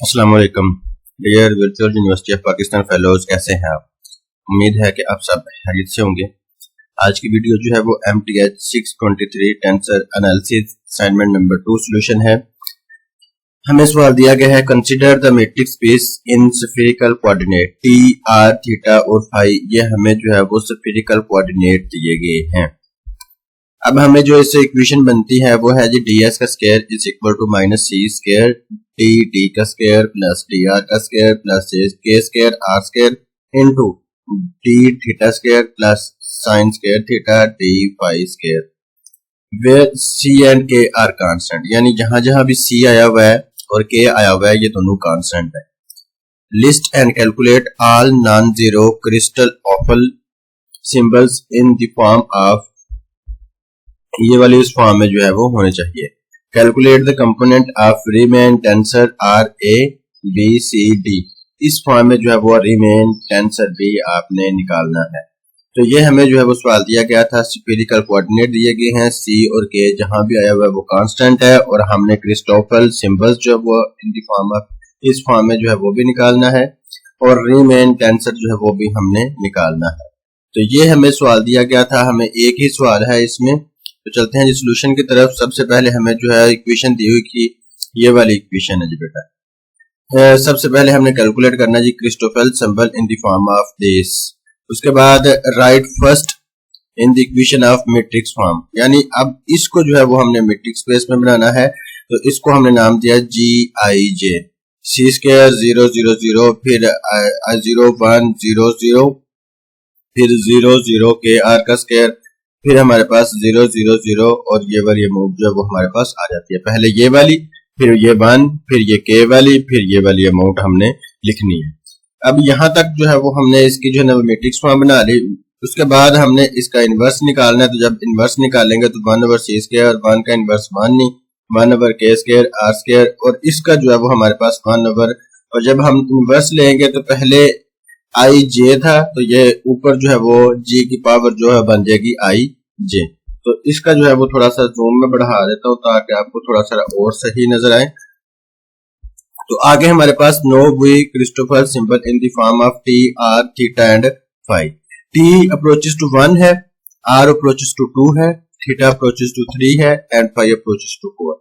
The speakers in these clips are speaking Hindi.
अस्सलाम वालेकुम dear virtual university of Pakistan fellows, कैसे हैं आप? उम्मीद है कि आप सब खैरियत से होंगे। आज की वीडियो जो है वो MTH 623 tensor analysis assignment number 2 solution है। हमें सवाल दिया गया है, consider the matrix space in spherical coordinate t, r, theta और फाई। ये हमें जो है वो स्फेरिकल कोऑर्डिनेट दिए गए हैं। अब हमें जो इससे इक्वेशन बनती है वो है जी ds का square is equal to minus c square t का स्क्वायर प्लस डी आर का square plus k square r square into d theta square plus sine square theta d phi square, where c and k are constant. यानी जहां जहां भी सी आया हुआ है और के आया हुआ है ये दोनों कांस्टेंट है। List and calculate all non zero crystal awful symbols in the form of, ये वाली इस फॉर्म में जो है वो होने चाहिए। Calculate the component of Riemann tensor R A B C D. इस फॉर्म में जो है वो रीमेन टेंसर बी आपने निकालना है। तो ये हमें जो है वो सवाल दिया गया था, स्फेरिकल कोऑर्डिनेट दिए गए हैं, सी और के जहां भी आया हुआ है वो कांस्टेंट है, और हमने क्रिस्टोफल सिंबल्स जो है वो इन दी फॉर्म ऑफ, इस फॉर्म में जो है वो भी निकालना है, और रीमेन टेंसर जो है वो भी हमने निकालना है। तो ये हमें सवाल दिया गया था, हमें एक ही सवाल है इसमें। तो चलते हैं जी सोल्यूशन की तरफ। सबसे पहले हमें जो है इक्वेशन दी हुई कि ये वाली इक्वेशन है जी बेटा। सबसे पहले हमने कैलकुलेट करना जी Christoffel symbol in the form of this. उसके बाद write first in the equation of matrix form, यानी अब इसको जो है वो हमने मैट्रिक्स स्पेस में बनाना है। तो इसको हमने नाम दिया जी आई जे, सी स्क्वायर 0 0 0, फिर 0 1 0 0, फिर 0 0 के आर का स्क्वायर, फिर हमारे पास 0 0 0, और ये वाली अमाउंट जो है वो हमारे पास आ जाती है। पहले ये वाली, फिर ये 1, फिर ये के वाली, फिर ये वाली अमाउंट हमने लिखनी है। अब यहाँ तक जो है वो हमने इसकी जो है मैट्रिक्स फॉर्म बना ली। उसके बाद हमने इसका इनवर्स निकालना है। तो जब इनवर्स निकालेंगे तो 1 ओवर सी स्क्वायर, 1 का इनवर्स 1 नहीं, 1 ओवर के स्क्वायर आर स्क्वायर, और इसका जो है वो हमारे पास 1 ओवर, और जब हम इनवर्स लेंगे तो पहले आई जे था, तो ये ऊपर जो है वो जी की पावर जो है बन जाएगी आई जे। तो इसका जो है वो थोड़ा सा जूम में बढ़ा देता हूं ताकि आपको थोड़ा सा और सही नजर आए। तो आगे हमारे पास now we Christoffel symbol in the form of t r theta and phi. T approaches to 1 है, आर अप्रोचेस टू 2 है, थीटा अप्रोचेस टू 3 है, एंड फाई अप्रोचेस टू 4।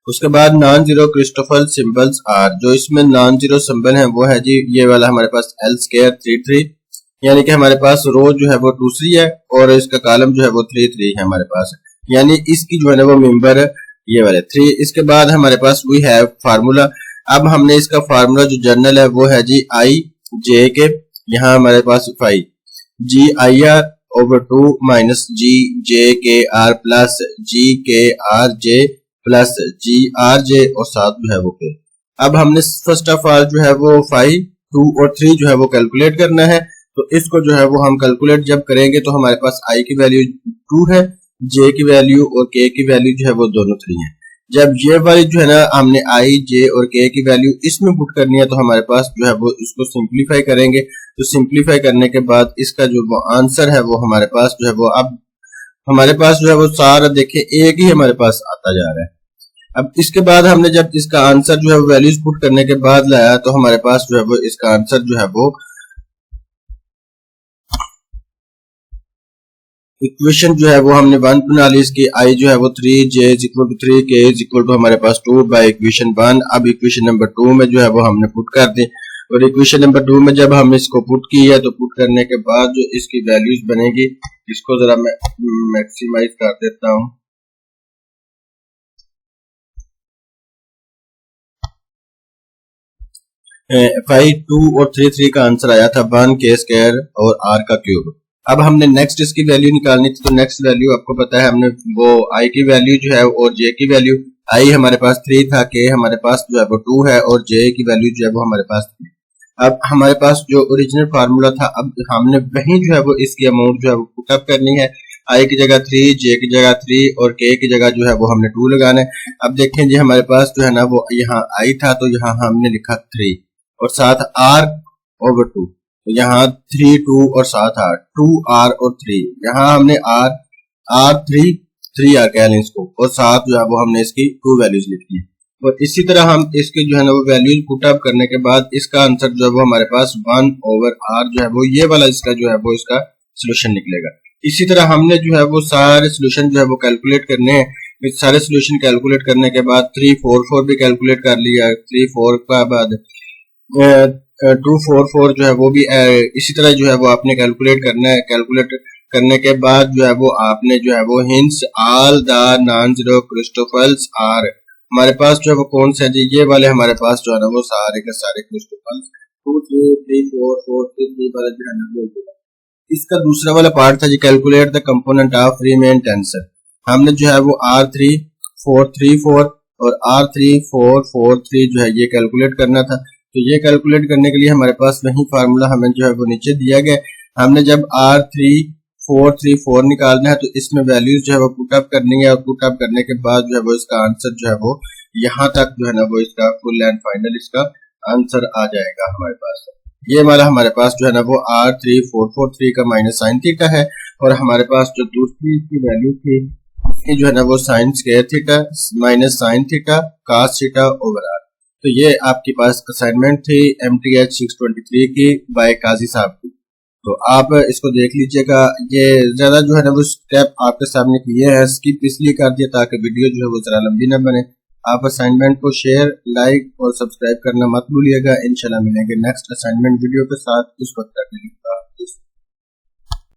उसके बाद non zero Christoffel symbols are, जो इसमें नॉन जीरो सिंबल है वो है जी ये वाला हमारे पास एल स्क्वायर 3 3, यानी कि हमारे पास रो जो है वो 2 3 है, और इसका कॉलम जो है वो 3 3 है हमारे पास, यानी इसकी जो है ना वो मेंबर ये वाले 3। इसके बाद हमारे पास वी हैव फार्मूला। अब हमने इसका फार्मूला जो जनरल है वो है जी आई जे के, यहाँ हमारे पास phi g i r over 2 minus g j k r plus g k r j plus g r j, और साथ जो है वो के। अब हमने फर्स्ट ऑफ ऑल जो है वो 5 2 और 3 जो है वो कैलकुलेट करना है। तो इसको जो है वो हम कैलकुलेट जब करेंगे तो हमारे पास आई की वैल्यू 2 है, जे की वैल्यू और के की वैल्यू जो है वो दोनों 3 है। जब ये वाली जो है ना हमने आई जे और के की वैल्यू इसमें पुट करनी है तो हमारे पास जो है वो इसको सिंप्लीफाई करेंगे। तो सिंप्लीफाई करने के बाद इसका जो वो आंसर है वो हमारे पास जो है वो, अब हमारे पास जो है वो सारा देखिए एक ही हमारे पास आता जा रहा है। अब इसके बाद हमने जब इसका आंसर जो है वो वैल्यूज पुट करने के बाद लाया तो हमारे पास जो है वो इसका आंसर जो है वो इक्वेशन जो है वो हमने 1 बना ली। इसकी आई जो है वो 3, जे इज इक्वल टू 3, के इज इक्वल टू हमारे पास 2 बाय इक्वेशन 1। अब इक्वेशन नंबर 2 में जो है वो हमने पुट कर दी, और इक्वेशन नंबर 2 में जब हम इसको पुट की है तो पुट करने के बाद जो इसकी वैल्यूज बनेगी, इसको जरा मैं मैक्सिमाइज कर देता हूं। फाइव 2 और 3 3 का आंसर आया था 1 के स्क्वायर और आर का क्यूब। अब हमने नेक्स्ट इसकी वैल्यू निकालनी थी। तो नेक्स्ट वैल्यू आपको पता है, हमने वो आई की वैल्यू जो है और जे की वैल्यू, आई हमारे पास 3 था, के हमारे पास जो है वो 2 है, और जे की वैल्यू जो है वो हमारे पास 3। अब हमारे पास जो ओरिजिनल फार्मूला था, अब हमने वही जो है वो इसकी अमाउंट जो है वो पुटअप करनी है। आई की जगह 3, जे की जगह 3 और के की जगह जो है वो हमने 2 लगाना है। अब देखें जी हमारे पास जो है ना वो यहाँ आई था तो यहाँ हमने लिखा 3 और साथ आर ओवर 2, तो यहाँ 3 2 और साथ आर 2 आर और 3, यहाँ हमने आर 3 आर कह लें इसको, और साथ जो है वो हमने इसकी 2 वैल्यूज लिखी है। और इसी तरह हम इसके जो है ना वो वैल्यूज पुट अप करने के बाद इसका आंसर जो है वो हमारे पास 1/r जो है वो ये वाला इसका जो है वो इसका सोल्यूशन निकलेगा। इसी तरह हमने जो है वो सारे सोल्यूशन जो है वो कैलकुलेट करने हैं। सारे सोल्यूशन कैलकुलेट करने के बाद 3 4 4 भी कैलकुलेट कर लिया, 3 4 का बाद 2 4 4 जो है वो भी इसी तरह जो है वो आपने कैलकुलेट करना है। कैलकुलेट करने के बाद जो है वो आपने जो है वो hence all the non zero Christoffels are, हमारे पास जो है वो कौन सा जी, ये वाले हमारे पास जो है ना वो सारे के सारे क्रिस्टोफल्स 2 3 3 4 4 3 वाला जो है ना वो। इसका दूसरा वाला पार्ट था जी calculate the component of Riemann tensor. हमने जो है वो R3 4 3 4 और R3 4 4 3 जो है ये कैलकुलेट करना था। तो ये कैलकुलेट करने के लिए हमारे पास वही फार्मूला हमें जो है वो नीचे दिया गया। हमने जब R3 4 3 4 निकालना है तो इसमें वैल्यूज जो है वो पुटअप करनी है और पुटअप करने के बाद जो है वो इसका आंसर जो है वो यहाँ तक जो है ना वो इसका फुल एंड फाइनल इसका आंसर आ जाएगा हमारे पास। ये वाला हमारे पास जो है ना वो R3 4 4 3 का माइनस साइन थीटा है और हमारे पास जो दूसरी इसकी वैल्यू थी उसकी जो है ना वो sign square theta minus sine theta cos theta over r। तो ये आपके पास असाइनमेंट थी MTH 623 की बाय काजी साहब की। तो आप इसको देख लीजिएगा। ये ज्यादा जो है ना वो स्टेप आपके सामने किए हैं, स्किप इसलिए कर दिया ताकि वीडियो जो है वो जरा लंबी ना बने। आप असाइनमेंट को शेयर लाइक और सब्सक्राइब करना मत भूलिएगा। इंशाल्लाह मिलेंगे नेक्स्ट असाइनमेंट वीडियो के साथ। उस वक्त तक